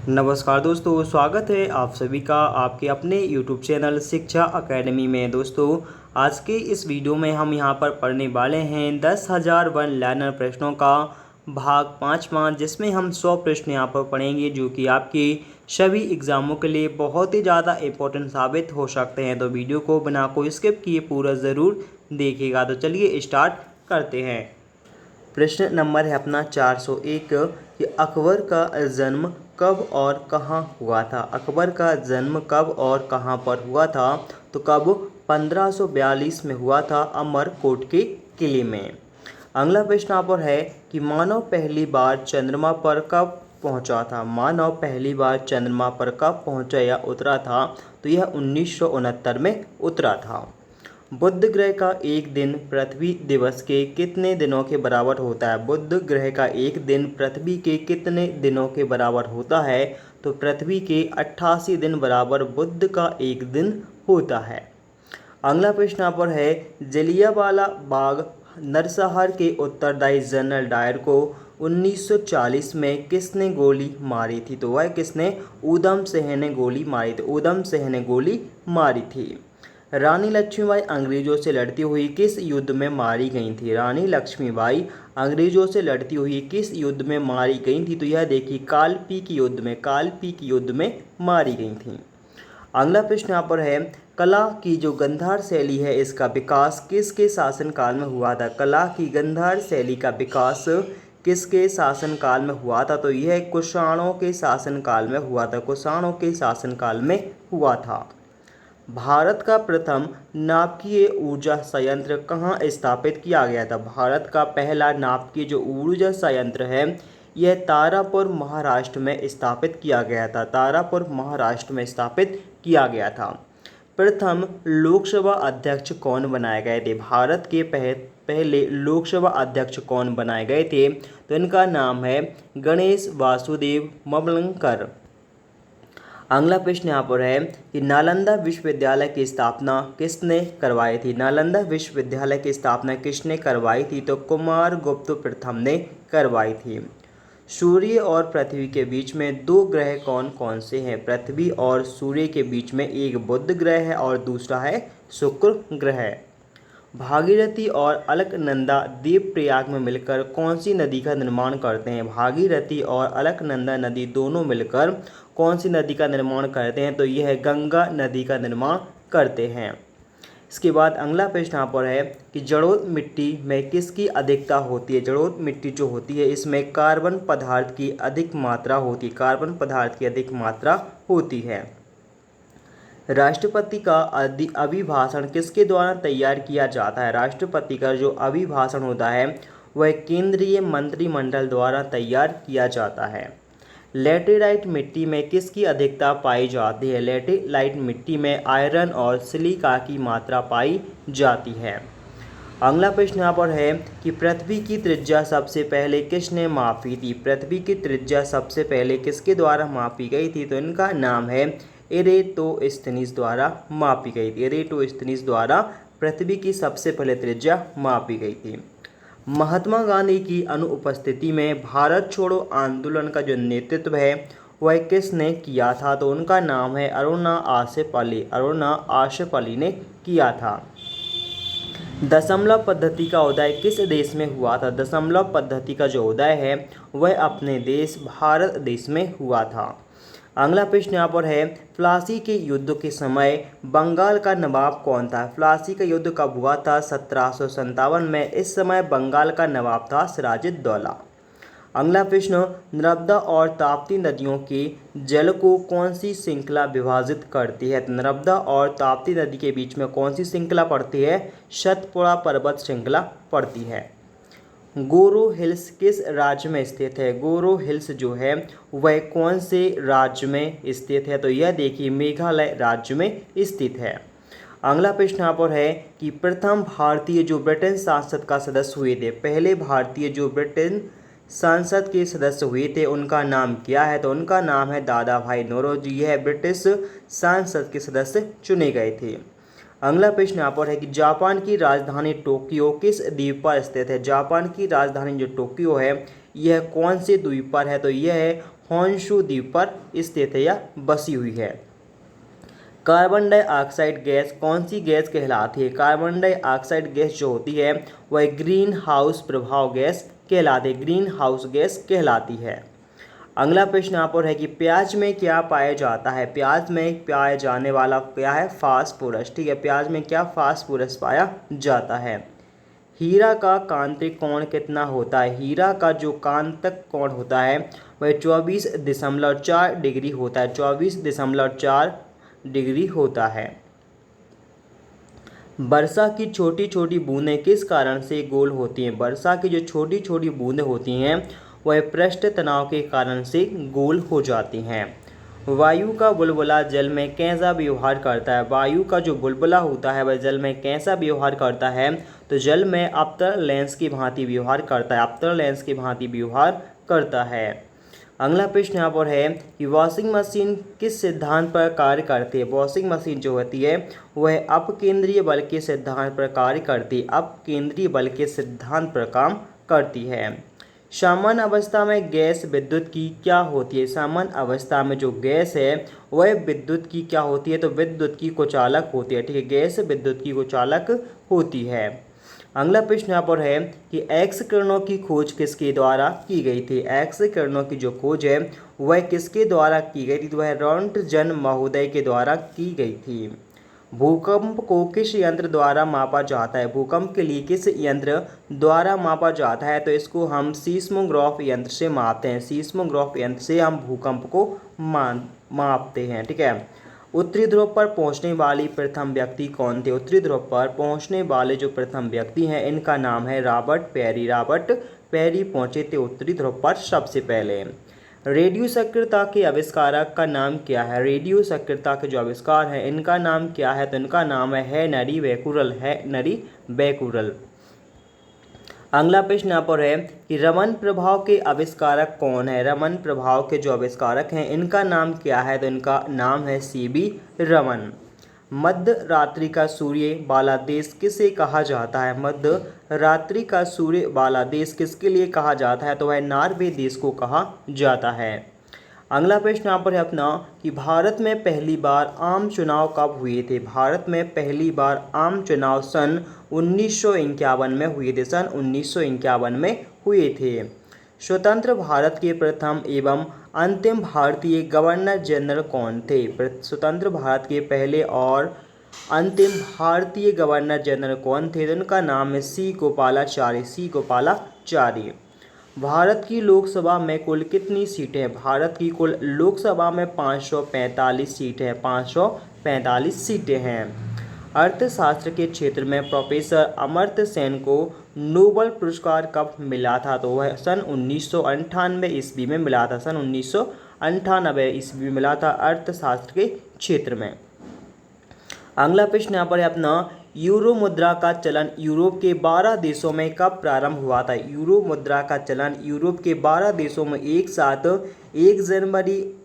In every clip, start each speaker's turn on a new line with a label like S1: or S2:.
S1: नमस्कार दोस्तों, स्वागत है आप सभी का आपके अपने YouTube चैनल शिक्षा अकेडमी में। दोस्तों, आज के इस वीडियो में हम यहां पर पढ़ने वाले हैं 10,000 वन लाइनर प्रश्नों का भाग 5वां, जिसमें हम 100 प्रश्न यहां पर पढ़ेंगे जो कि आपके सभी एग्ज़ामों के लिए बहुत ही ज़्यादा इम्पोर्टेंट साबित हो सकते हैं। तो वीडियो को बिना कोई स्किप किए पूरा ज़रूर देखिएगा। तो चलिए स्टार्ट करते हैं। प्रश्न नंबर है अपना 401 कि अकबर का जन्म कब और कहाँ हुआ था। अकबर का जन्म कब और कहाँ पर हुआ था? तो कब 1542 में हुआ था, अमरकोट के किले में। अगला प्रश्न यहाँ पर है कि मानव पहली बार चंद्रमा पर कब पहुंचा था। मानव पहली बार चंद्रमा पर कब पहुंचा या उतरा था? तो यह 1969 में उतरा था। बुध ग्रह का एक दिन पृथ्वी दिवस के कितने दिनों के बराबर होता है? बुध ग्रह का एक दिन पृथ्वी के कितने दिनों के बराबर होता है? तो पृथ्वी के 88 दिन बराबर बुध का एक दिन होता है। अगला प्रश्न यहाँ पर है, जलियांवाला बाग नरसंहार के उत्तरदायी जनरल डायर को 1940 में किसने गोली मारी थी? तो वह किसने? ऊधम सिंह ने गोली मारी थी। ऊधम सिंह ने गोली मारी थी। रानी लक्ष्मीबाई अंग्रेजों से लड़ती हुई किस युद्ध में मारी गई थी? रानी लक्ष्मीबाई अंग्रेजों से लड़ती हुई किस युद्ध में मारी गई थी? तो यह देखिए कालपीक युद्ध में, कालपीक युद्ध में मारी गई थी। अगला प्रश्न यहाँ पर है, कला की जो गंधार शैली है इसका विकास किसके शासनकाल में हुआ था? कला की गंधार शैली का विकास किसके शासनकाल में हुआ था? तो यह कुषाणों के शासनकाल में हुआ था। कुषाणों के शासनकाल में हुआ था। भारत का प्रथम नाभिकीय ऊर्जा संयंत्र कहाँ स्थापित किया गया था? भारत का पहला नाभिकीय जो ऊर्जा संयंत्र है यह तारापुर महाराष्ट्र में स्थापित किया गया था। तारापुर महाराष्ट्र में स्थापित किया गया था। प्रथम लोकसभा अध्यक्ष कौन बनाए गए थे? भारत के पहले लोकसभा अध्यक्ष कौन बनाए गए थे? तो इनका नाम है गणेश वासुदेव मवलंकर। अगला प्रश्न यहाँ पर है कि नालंदा विश्वविद्यालय की स्थापना किसने करवाई थी? नालंदा विश्वविद्यालय की स्थापना किसने करवाई थी? तो कुमार गुप्त प्रथम ने करवाई थी। सूर्य और पृथ्वी के बीच में दो ग्रह कौन कौन से हैं? पृथ्वी और सूर्य के बीच में एक बुध ग्रह है और दूसरा है शुक्र ग्रह। भागीरथी और अलकनंदा देवप्रयाग में मिलकर कौन सी नदी का निर्माण करते हैं? भागीरथी और अलकनंदा नदी दोनों मिलकर कौन सी नदी का निर्माण करते हैं? तो यह गंगा नदी का निर्माण करते हैं। इसके बाद अगला प्रश्न यहाँ पर है कि जलोढ़ मिट्टी में किसकी अधिकता होती है? जलोढ़ मिट्टी जो होती है इसमें कार्बन पदार्थ की अधिक मात्रा होती है। कार्बन पदार्थ की अधिक मात्रा होती है। राष्ट्रपति का अभिभाषण किसके द्वारा तैयार किया जाता है? राष्ट्रपति का जो अभिभाषण होता है वह केंद्रीय मंत्रिमंडल द्वारा तैयार किया जाता है। लैटेराइट मिट्टी में किसकी अधिकता पाई जाती है? लैटेराइट मिट्टी में आयरन और सिलिका की मात्रा पाई जाती है। अगला प्रश्न यहाँ पर है कि पृथ्वी की त्रिज्या सबसे पहले किसने मापी थी? पृथ्वी की त्रिज्या सबसे पहले किसके द्वारा मापी गई थी? तो इनका नाम है इरेटोस्थनीज द्वारा मापी गई थी। इरेटोस्थनीज द्वारा पृथ्वी की सबसे पहले त्रिज्या मापी गई थी। महात्मा गांधी की अनुपस्थिति में भारत छोड़ो आंदोलन का जो नेतृत्व है वह किसने किया था? तो उनका नाम है अरुणा आसिफ अली। अरुणा आसिफ अली ने किया था। दशमलव पद्धति का उदय किस देश में हुआ था? दशमलव पद्धति का जो उदय है वह अपने देश भारत देश में हुआ था। अगला प्रश्न यहाँ पर है, प्लासी के युद्ध के समय बंगाल का नवाब कौन था? प्लासी का युद्ध कब हुआ था? 1757 में। इस समय बंगाल का नवाब था सिराजुद्दौला। अगला प्रश्न, नर्मदा और ताप्ती नदियों के जल को कौन सी श्रृंखला विभाजित करती है? नर्मदा और ताप्ती नदी के बीच में कौन सी श्रृंखला पड़ती है? सतपुड़ा पर्वत श्रृंखला पड़ती है। गोरो हिल्स किस राज्य में स्थित है? गोरो हिल्स जो है वह कौन से राज्य में स्थित है? तो यह देखिए मेघालय राज्य में स्थित है। अगला प्रश्न यहाँ पर है कि प्रथम भारतीय जो ब्रिटेन सांसद का सदस्य हुए थे, पहले भारतीय जो ब्रिटेन सांसद के सदस्य हुए थे उनका नाम क्या है? तो उनका नाम है दादा भाई नौरोजी। यह ब्रिटिश सांसद के सदस्य चुने गए थे। अगला प्रश्न यहाँ पर है कि जापान की राजधानी टोक्यो किस द्वीप पर स्थित है? जापान की राजधानी जो टोक्यो है यह कौन से द्वीप पर है? तो यह है होंशु द्वीप पर स्थित है या बसी हुई है। कार्बन डाइऑक्साइड गैस कौन सी गैस कहलाती है? कार्बन डाइऑक्साइड गैस जो होती है वह ग्रीन हाउस प्रभाव गैस कहलाती है, ग्रीन हाउस गैस कहलाती है। अगला प्रश्न यहाँ पर है कि प्याज में क्या पाया जाता है? प्याज में पाया जाने वाला क्या है? फास्फोरस। ठीक है, प्याज में क्या? फास्फोरस पाया जाता है। हीरा का कांतिक कोण कितना होता है? हीरा का जो कांतक कोण होता है वह 24.4 डिग्री होता है, 24.4 डिग्री होता है। वर्षा की छोटी छोटी बूंदें किस कारण से गोल होती हैं? वर्षा की जो छोटी छोटी बूंदें होती हैं वह पृष्ठ तनाव के कारण से गोल हो जाती हैं। वायु का बुलबुला जल में कैसा व्यवहार करता है? वायु का जो बुलबुला होता है वह जल में कैसा व्यवहार करता है? तो जल में अपतल लेंस की भांति व्यवहार करता है, अपतल लेंस की भांति व्यवहार करता है। अगला प्रश्न यहाँ पर है कि वॉशिंग मशीन किस सिद्धांत पर कार्य करती है? वॉशिंग मशीन जो होती है वह अपकेंद्रीय बल के सिद्धांत पर कार्य करती है, अपकेंद्रीय बल के सिद्धांत पर काम करती है। सामान्य अवस्था में गैस विद्युत की क्या होती है? सामान्य अवस्था में जो गैस है वह विद्युत की क्या होती है? तो विद्युत की कुचालक होती है। ठीक है, गैस विद्युत की कुचालक होती है। अगला प्रश्न यहाँ पर है कि एक्स किरणों की खोज किसके द्वारा की गई थी? एक्स किरणों की जो खोज है वह किसके द्वारा की गई थी? तो वह रोंटगन महोदय के द्वारा की गई थी। भूकंप को किस यंत्र द्वारा मापा जाता है? भूकंप के लिए किस यंत्र द्वारा मापा जाता है? तो इसको हम सीस्मोग्राफ यंत्र से मापते हैं, सीस्मोग्राफ यंत्र से हम भूकंप को मापते हैं। ठीक है, उत्तरी ध्रुव पर पहुंचने वाली प्रथम व्यक्ति कौन थे? उत्तरी ध्रुव पर पहुंचने वाले जो प्रथम व्यक्ति हैं इनका नाम है रॉबर्ट पेरी। रॉबर्ट पेरी पहुंचे थे उत्तरी ध्रुव पर सबसे पहले। रेडियो सक्रियता के आविष्कारक का नाम क्या है? रेडियो सक्रियता के जो आविष्कार हैं इनका नाम क्या है? तो इनका नाम है हेनरी बैकुरल, हेनरी बैकुरल। अगला प्रश्न यहाँ पर है कि रमन प्रभाव के आविष्कारक कौन है? रमन प्रभाव के जो आविष्कारक हैं इनका नाम क्या है? तो इनका नाम है सीबी रमन। मध्य रात्रि का सूर्य वाला देश किसे कहा जाता है? मध्य रात्रि का सूर्य वाला देश किसके लिए कहा जाता है? तो वह नॉर्वे देश को कहा जाता है। अगला प्रश्न यहाँ पर है अपना कि भारत में पहली बार आम चुनाव कब हुए थे? भारत में पहली बार आम चुनाव सन 1951 में हुए थे, सन 1951 में हुए थे। स्वतंत्र भारत के प्रथम एवं अंतिम भारतीय गवर्नर जनरल कौन थे? स्वतंत्र भारत के पहले और अंतिम भारतीय गवर्नर जनरल कौन थे? तो उनका नाम है सी गोपालाचारी, सी गोपालाचारी। भारत की लोकसभा में कुल कितनी सीटें हैं? भारत की कुल लोकसभा में 545 सीटें हैं, 545 सीटें हैं। अर्थशास्त्र के क्षेत्र में प्रोफेसर अमर्त्य सेन को नोबेल पुरस्कार कब मिला था? तो वह सन 1998 ईस्वी में मिला था, सन 1998 ईस्वी में मिला था अर्थशास्त्र के क्षेत्र में। अगला प्रश्न यहाँ पर है अपना यूरो मुद्रा का चलन यूरोप के 12 देशों में कब प्रारंभ हुआ था? यूरो मुद्रा का चलन यूरोप के 12 देशों में एक साथ 1 जनवरी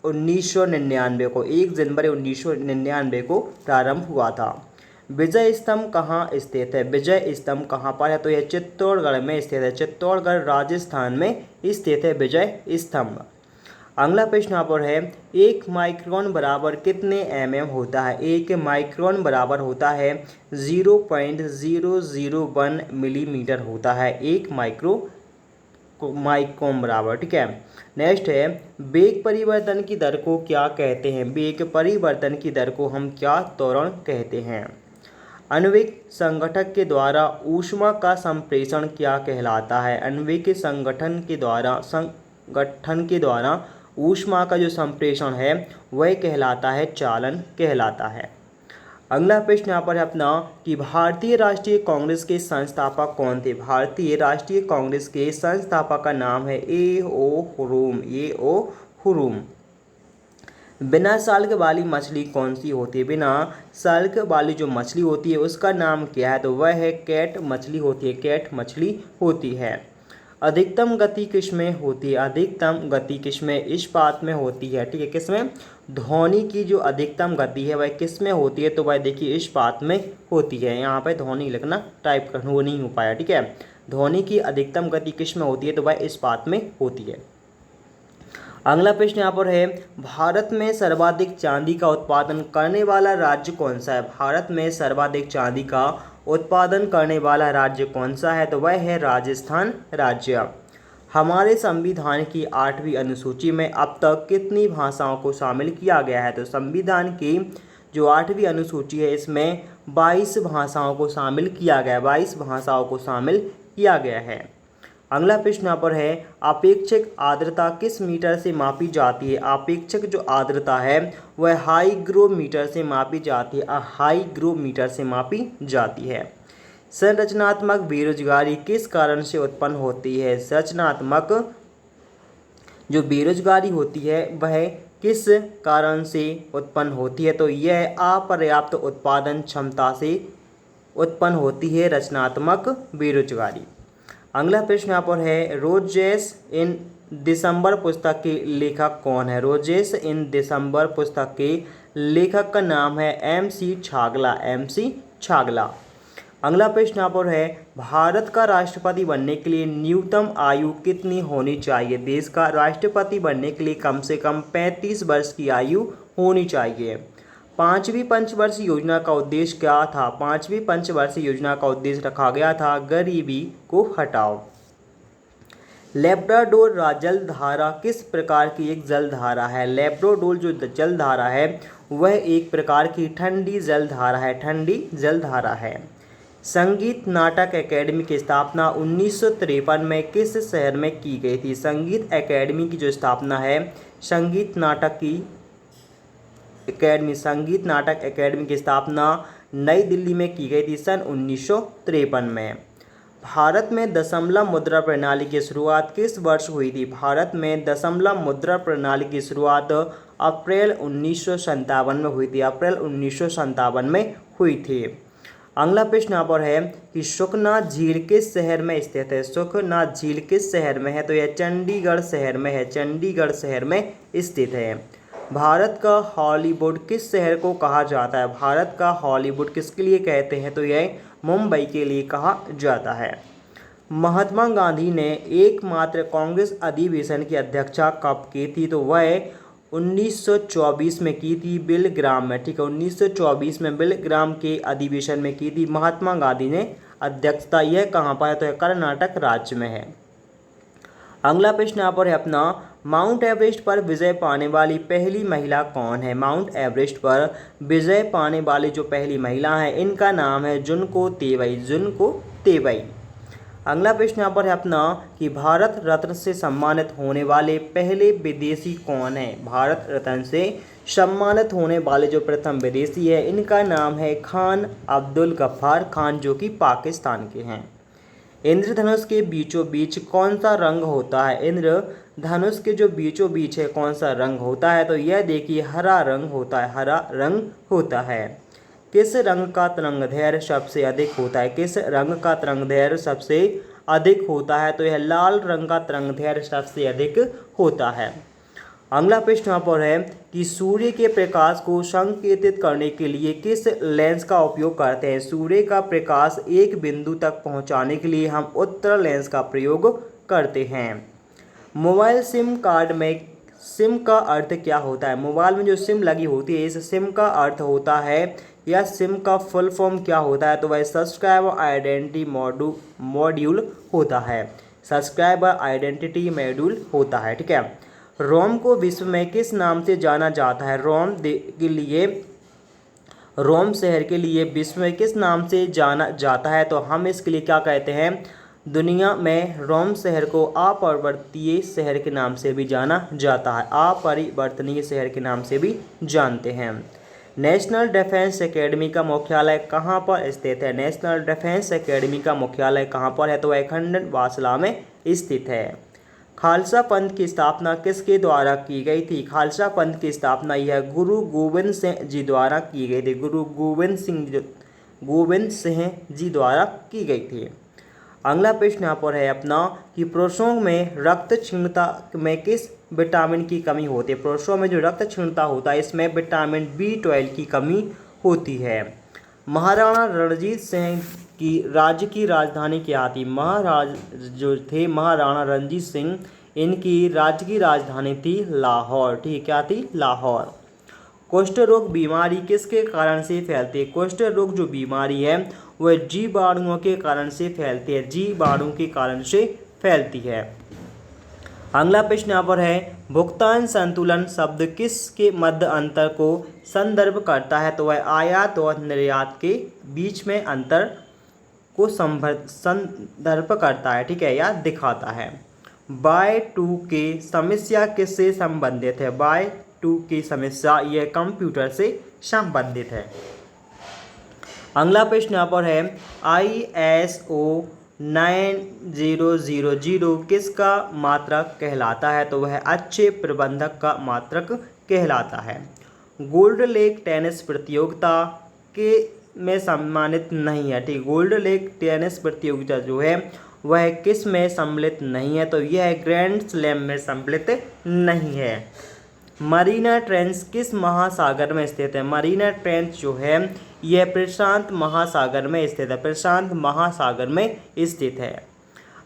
S1: 1999 को, 1 जनवरी 1999 को प्रारंभ हुआ था। विजय स्तंभ कहाँ स्थित है? विजय स्तंभ कहाँ पर है? तो यह चित्तौड़गढ़ में स्थित है, चित्तौड़गढ़ राजस्थान में स्थित है विजय स्तंभ। अगला प्रश्न यहाँ पर है 1 माइक्रोन बराबर कितने mm होता है? 1 माइक्रोन बराबर होता है 0.001 मिलीमीटर होता है, 1 माइक्रोन बराबर। ठीक है, नेक्स्ट है वेग परिवर्तन की दर को क्या कहते हैं? वेग परिवर्तन की दर को हम क्या त्वरण कहते हैं? आणविक संगठक के द्वारा ऊष्मा का संप्रेषण क्या कहलाता है? आणविक संगठन के द्वारा ऊष्मा का जो संप्रेषण है वह कहलाता है चालन कहलाता है। अगला प्रश्न यहाँ पर है अपना कि भारतीय राष्ट्रीय कांग्रेस के संस्थापक कौन थे? भारतीय राष्ट्रीय कांग्रेस के संस्थापक का नाम है ए.ओ. हुरुम, ए.ओ. हुरुम। बिना साल्क वाली मछली कौन सी होती है? बिना साल्क वाली जो मछली होती है उसका नाम क्या है? तो वह है कैट मछली होती है, कैट मछली होती है। अधिकतम गति किसमें होती है? अधिकतम गति किसमें? इस्पात में होती है। ठीक है, किसमें? ध्वनि की जो अधिकतम गति है वह किसमें होती है? तो वह देखिए इस्पात में होती है। यहाँ पे ध्वनि लिखना टाइप करना वो नहीं हो पाया। ठीक है, ध्वनि की अधिकतम गति किसमें होती है? तो वह इस्पात में होती है। अगला प्रश्न यहाँ पर है, भारत में सर्वाधिक चांदी का उत्पादन करने वाला राज्य कौन सा है? भारत में सर्वाधिक चांदी का उत्पादन करने वाला राज्य कौन सा है? तो वह है राजस्थान राज्य। हमारे संविधान की 8वीं अनुसूची में अब तक कितनी भाषाओं को शामिल किया गया है? तो संविधान की जो 8वीं अनुसूची है इसमें 22 भाषाओं को शामिल किया गया है, 22 भाषाओं को शामिल किया गया है। अगला प्रश्न यहाँ पर है, अपेक्षित आर्द्रता किस मीटर से मापी जाती है? अपेक्षित जो आर्द्रता है वह हाईग्रोमीटर से मापी जाती है, हाईग्रोमीटर से मापी जाती है। संरचनात्मक बेरोजगारी किस कारण से उत्पन्न होती है? संरचनात्मक जो बेरोजगारी होती है वह किस कारण से उत्पन्न होती है? तो यह अपर्याप्त उत्पादन क्षमता से उत्पन्न होती है रचनात्मक बेरोजगारी। अगला प्रश्न यहाँ पर है, रोजेस इन दिसंबर पुस्तक के लेखक कौन है? रोजेस इन दिसंबर पुस्तक के लेखक का नाम है MC छागला, MC छागला। अगला प्रश्न यहाँ पर है, भारत का राष्ट्रपति बनने के लिए न्यूनतम आयु कितनी होनी चाहिए? देश का राष्ट्रपति बनने के लिए कम से कम 35 वर्ष की आयु होनी चाहिए। 5वीं पंचवर्षीय योजना का उद्देश्य क्या था? 5वीं पंचवर्षीय योजना का उद्देश्य रखा गया था गरीबी को हटाओ। लेब्राडोर जलधारा किस प्रकार की एक जलधारा है? लेब्राडोर जो जलधारा है वह एक प्रकार की ठंडी जलधारा है, ठंडी जलधारा है। संगीत नाटक अकेडमी की स्थापना 1953 में किस शहर में की गई थी? संगीत अकेडमी की जो स्थापना है संगीत नाटक अकेडमी की स्थापना नई दिल्ली में की गई थी सन 1953 में। भारत में दशमलव मुद्रा प्रणाली की शुरुआत किस वर्ष हुई थी? भारत में दशमलव मुद्रा प्रणाली की शुरुआत अप्रैल 1957 में हुई थी, अप्रैल 1957 में हुई थी। अगला प्रश्न यहाँ पर है कि सुखना झील किस शहर में स्थित है? सुखना झील किस शहर में है? तो यह चंडीगढ़ शहर में है, चंडीगढ़ शहर में स्थित है। भारत का हॉलीवुड किस शहर को कहा जाता है? भारत का हॉलीवुड किसके लिए कहते हैं? तो यह मुंबई के लिए कहा जाता है। महात्मा गांधी ने एकमात्र कांग्रेस अधिवेशन की अध्यक्षता कब की थी? तो वह 1924 में की थी, बिलग्राम में, ठीक है, 1924 में बिलग्राम के अधिवेशन में की थी महात्मा गांधी ने अध्यक्षता। यह कहाँ पर है? तो यह कर्नाटक राज्य में है। अगला प्रश्न यहाँ पर है अपना, माउंट एवरेस्ट पर विजय पाने वाली पहली महिला कौन है? माउंट एवरेस्ट पर विजय पाने वाली जो पहली महिला है इनका नाम है जुनको तेवई, जुनको तेवई। अगला प्रश्न यहाँ पर है अपना कि भारत रत्न से सम्मानित होने वाले पहले विदेशी कौन है? भारत रत्न से सम्मानित होने वाले जो प्रथम विदेशी है इनका नाम है खान अब्दुल गफ्फार खान, जो कि पाकिस्तान के हैं। इंद्रधनुष के बीचों बीच कौन सा रंग होता है? इंद्रधनुष के जो बीचों बीच है कौन सा रंग होता है? तो यह देखिए हरा रंग होता है, हरा रंग होता है। किस रंग का तरंगदैर्घ्य सबसे अधिक होता है? किस रंग का तरंगदैर्घ्य सबसे अधिक होता है? तो यह लाल रंग का तरंगदैर्घ्य सबसे अधिक होता है। अगला प्रश्न यहाँ पर है कि सूर्य के प्रकाश को संकेतित करने के लिए किस लेंस का उपयोग करते हैं? सूर्य का प्रकाश एक बिंदु तक पहुँचाने के लिए हम उत्तल लेंस का प्रयोग करते हैं। मोबाइल सिम कार्ड में सिम का अर्थ क्या होता है? मोबाइल में जो सिम लगी होती है इस सिम का अर्थ होता है या सिम का फुल फॉर्म क्या होता है? तो वह सब्सक्राइबर आइडेंटिटी मॉड्यूल होता है, सब्सक्राइबर आइडेंटिटी मॉड्यूल होता है, ठीक है। रोम को विश्व में किस नाम से जाना जाता है? रोम शहर के लिए विश्व में किस नाम से जाना जाता है? तो हम इसके लिए क्या कहते हैं? दुनिया में रोम शहर को अपरिवर्तनीय शहर के नाम से भी जाना जाता है, अपरिवर्तनीय शहर के नाम से भी जानते हैं। नेशनल डिफेंस एकेडमी का मुख्यालय कहाँ पर स्थित है? नेशनल डिफेंस एकेडमी का मुख्यालय कहाँ पर है? तो वह खंडवासला में स्थित है। खालसा पंथ की स्थापना किसके द्वारा की गई थी? खालसा पंथ की स्थापना यह गुरु गोविंद सिंह जी द्वारा की गई थी, गुरु गोविंद सिंह जी द्वारा की गई थी। अगला प्रश्न यहाँ पर है अपना कि पुरुषों में रक्त क्षीणता में किस विटामिन की कमी होती है? पुरुषों में जो रक्त क्षीणता होता है इसमें विटामिन B12 की कमी होती है। महाराणा रणजीत सिंह की राज्य की राजधानी क्या थी? महाराणा रणजीत सिंह इनकी राज्य की राजधानी थी लाहौर। ठीक है, क्या थी? लाहौर। कुष्ठ रोग बीमारी किसके कारण से फैलती है? कुष्ठ रोग जो बीमारी है वह जीवाणुओं के कारण से फैलती है, जीवाणु के कारण से फैलती है। अगला प्रश्न यहाँ पर है, भुगतान संतुलन शब्द किसके मध्य अंतर को संदर्भ करता है? तो वह आयात और निर्यात के बीच में अंतर को संदर्भ करता है। ठीक है, या दिखाता है। बाय टू की समस्या किससे संबंधित है? बाय टू की समस्या यह कंप्यूटर से संबंधित है। अगला प्रश्न यहाँ पर है, ISO 9000 किसका मात्रक कहलाता है? तो वह अच्छे प्रबंधक का मात्रक कहलाता है। गोल्ड लेक टेनिस प्रतियोगिता के में सम्मानित नहीं है। ठीक, गोल्ड लेक टेनिस प्रतियोगिता जो है वह किस में सम्मिलित नहीं है? तो यह ग्रैंड स्लैम में सम्मिलित नहीं है। मरीना ट्रेंच किस महासागर में स्थित है? मरीना ट्रेंच जो है यह प्रशांत महासागर में स्थित है, प्रशांत महासागर में स्थित है।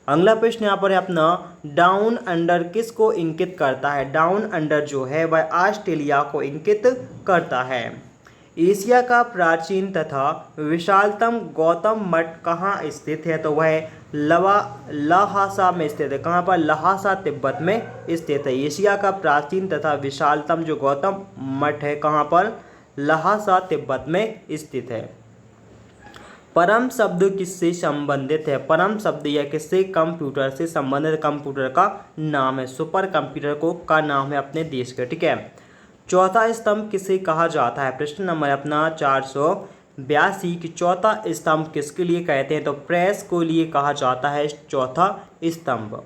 S1: अगला प्रश्न यहाँ पर है अपना, डाउन अंडर किसको इंगित करता है? डाउन अंडर जो है वह ऑस्ट्रेलिया को इंगित करता है। एशिया का प्राचीन तथा विशालतम गौतम मठ कहाँ स्थित है? तो वह लहासा में स्थित है। कहाँ पर? लहासा तिब्बत में स्थित है। एशिया का प्राचीन तथा विशालतम जो गौतम मठ है कहाँ पर? लहासा तिब्बत में स्थित है। परम शब्द किससे संबंधित है? परम शब्द यह किससे? कंप्यूटर से संबंधित, कंप्यूटर का नाम है, सुपर कंप्यूटर को का नाम है अपने देश का। ठीक है। चौथा स्तंभ किसे कहा जाता है? प्रश्न नंबर अपना 482 कि चौथा स्तंभ किसके लिए कहते हैं? तो प्रेस को लिए कहा जाता है चौथा स्तंभ।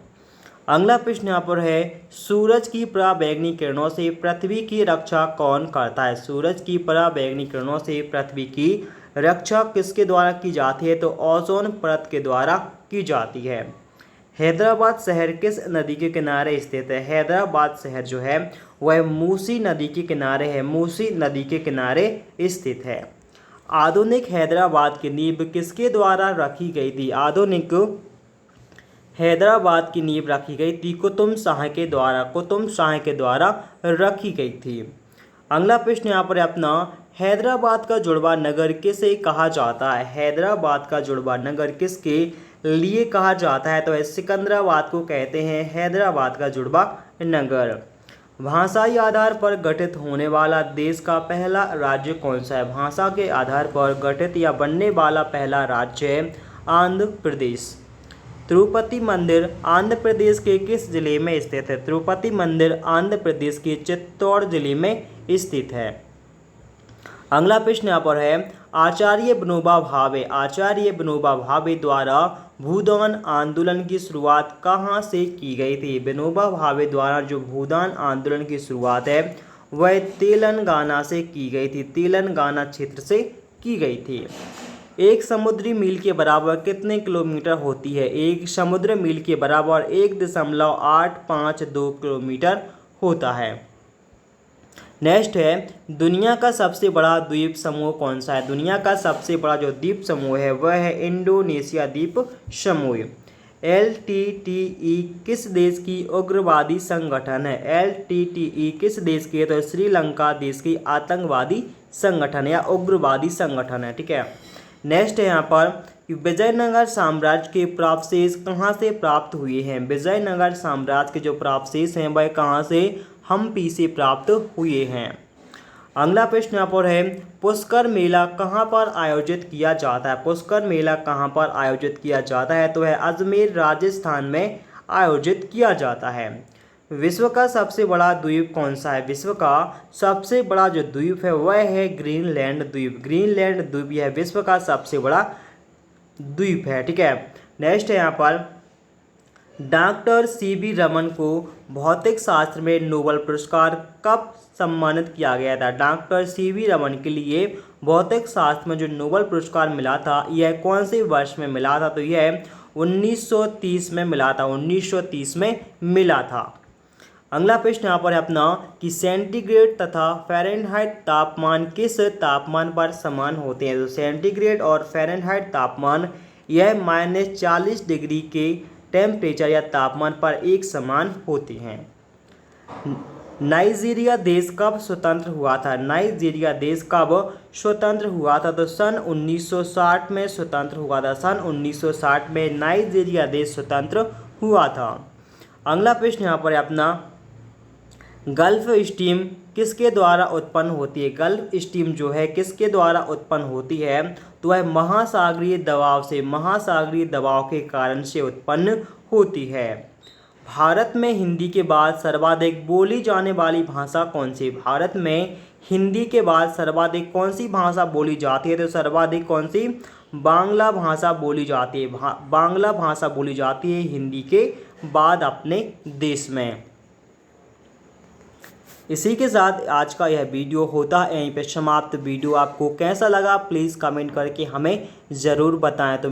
S1: अगला प्रश्न यहाँ पर है, सूरज की पराबैंगनी किरणों से पृथ्वी की रक्षा कौन करता है? सूरज की पराबैंगनी किरणों से पृथ्वी की रक्षा किसके द्वारा की जाती है? तो ओजोन परत के द्वारा की जाती है। हैदराबाद शहर किस नदी के किनारे स्थित है? हैदराबाद शहर जो है वह मूसी नदी के किनारे है, मूसी नदी के किनारे स्थित है। आधुनिक हैदराबाद की नींव किसके द्वारा रखी गई थी? आधुनिक हैदराबाद की नींव रखी गई थी कुतुब शाह के द्वारा, कुतुब शाह के द्वारा रखी गई थी। अगला प्रश्न यहाँ पर अपना, हैदराबाद का जुड़वा नगर किसे कहा जाता है? हैदराबाद का जुड़वा नगर किसके लिए कहा जाता है? तो सिकंदराबाद को कहते हैं हैदराबाद का जुड़वा नगर। भाषाई आधार पर गठित होने वाला देश का पहला राज्य कौन सा है? भाषा के आधार पर गठित या बनने वाला पहला राज्य है आंध्र प्रदेश। तिरुपति मंदिर आंध्र प्रदेश के किस जिले में स्थित है? तिरुपति मंदिर आंध्र प्रदेश के चित्तौड़ जिले में स्थित है। अगला प्रश्न यहाँ पर है, आचार्य विनोबा भावे, आचार्य विनोबा भावे द्वारा भूदान आंदोलन की शुरुआत कहाँ से की गई थी? विनोबा भावे द्वारा जो भूदान आंदोलन की शुरुआत है वह तेलंगाना से की गई थी, तेलंगाना क्षेत्र से की गई थी। एक समुद्री मील के बराबर कितने किलोमीटर होती है? एक समुद्र मील के बराबर 1.852 किलोमीटर होता है। नेक्स्ट है, दुनिया का सबसे बड़ा द्वीप समूह कौन सा है? दुनिया का सबसे बड़ा जो द्वीप समूह है वह है इंडोनेशिया द्वीप समूह। LTTE किस देश की उग्रवादी संगठन है? LTTE किस देश की है? तो श्रीलंका देश की आतंकवादी संगठन या उग्रवादी संगठन है। ठीक है। नेक्स्ट है यहाँ पर कि विजयनगर साम्राज्य के प्रावशेष कहाँ से प्राप्त हुए हैं? विजयनगर साम्राज्य के जो प्रावशेष हैं वह कहाँ से? हम्पी से प्राप्त हुए हैं। अगला प्रश्न यहाँ पर है, पुष्कर मेला कहाँ पर आयोजित किया जाता है? पुष्कर मेला कहाँ पर आयोजित किया जाता है? तो वह अजमेर राजस्थान में आयोजित किया जाता है। विश्व का सबसे बड़ा द्वीप कौन सा है? विश्व का सबसे बड़ा जो द्वीप है वह है ग्रीनलैंड द्वीप। ग्रीनलैंड द्वीप यह विश्व का सबसे बड़ा द्वीप है। ठीक है। नेक्स्ट है यहाँ पर, डॉक्टर CV रमन को भौतिक शास्त्र में नोबेल पुरस्कार कब सम्मानित किया गया था? डॉक्टर CV रमन के लिए भौतिक शास्त्र में जो नोबेल पुरस्कार मिला था यह कौन से वर्ष में मिला था? तो यह 1930 में मिला था, 1930 में मिला था। अगला प्रश्न यहाँ पर है अपना कि सेंटीग्रेड तथा फ़ारेनहाइट तापमान किस तापमान पर समान होते हैं? तो सेंटीग्रेड और फ़ारेनहाइट तापमान यह -40 डिग्री के टेम्परेचर या तापमान पर एक समान होती हैं। नाइजीरिया देश कब स्वतंत्र हुआ था? नाइजीरिया देश कब स्वतंत्र हुआ था? तो सन 1960 में स्वतंत्र हुआ था। सन 1960 में नाइजीरिया देश स्वतंत्र हुआ था। अगला प्रश्न यहाँ पर है अपना, गल्फ स्ट्रीम किसके द्वारा उत्पन्न होती है? गल्फ स्ट्रीम जो है किसके द्वारा उत्पन्न होती है? तो वह महासागरीय दबाव से, महासागरीय दबाव के कारण से उत्पन्न होती है। भारत में हिंदी के बाद सर्वाधिक बोली जाने वाली भाषा कौन सी? भारत में हिंदी के बाद सर्वाधिक कौन सी भाषा बोली जाती है? तो सर्वाधिक कौन सी? बांग्ला भाषा बोली जाती है। बांग्ला भाषा बोली जाती है हिंदी के बाद अपने देश में। इसी के साथ आज का यह वीडियो होता है यहीं पे समाप्त। वीडियो आपको कैसा लगा प्लीज़ कमेंट करके हमें ज़रूर बताएं। तो